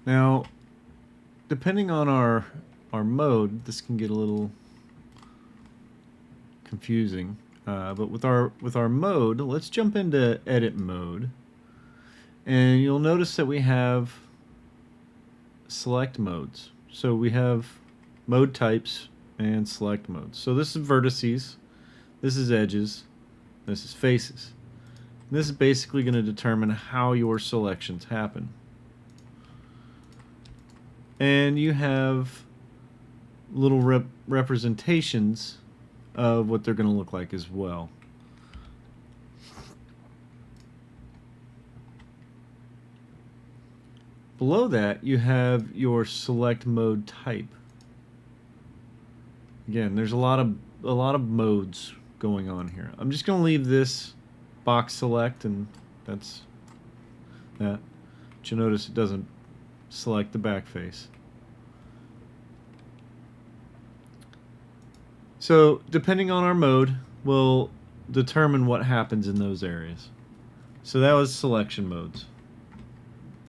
Now, depending on our mode, this can get a little confusing. But with our mode, let's jump into edit mode, and you'll notice that we have select modes. So we have mode types and select modes. So this is vertices, this is edges, this is faces. And this is basically going to determine how your selections happen. And you have little representations of what they're going to look like as well. Below that, you have your select mode type. Again, there's a lot of modes going on here. I'm just going to leave this box select, and that's that. But you'll notice it doesn't select the back face. So, depending on our mode, we'll determine what happens in those areas. So that was selection modes.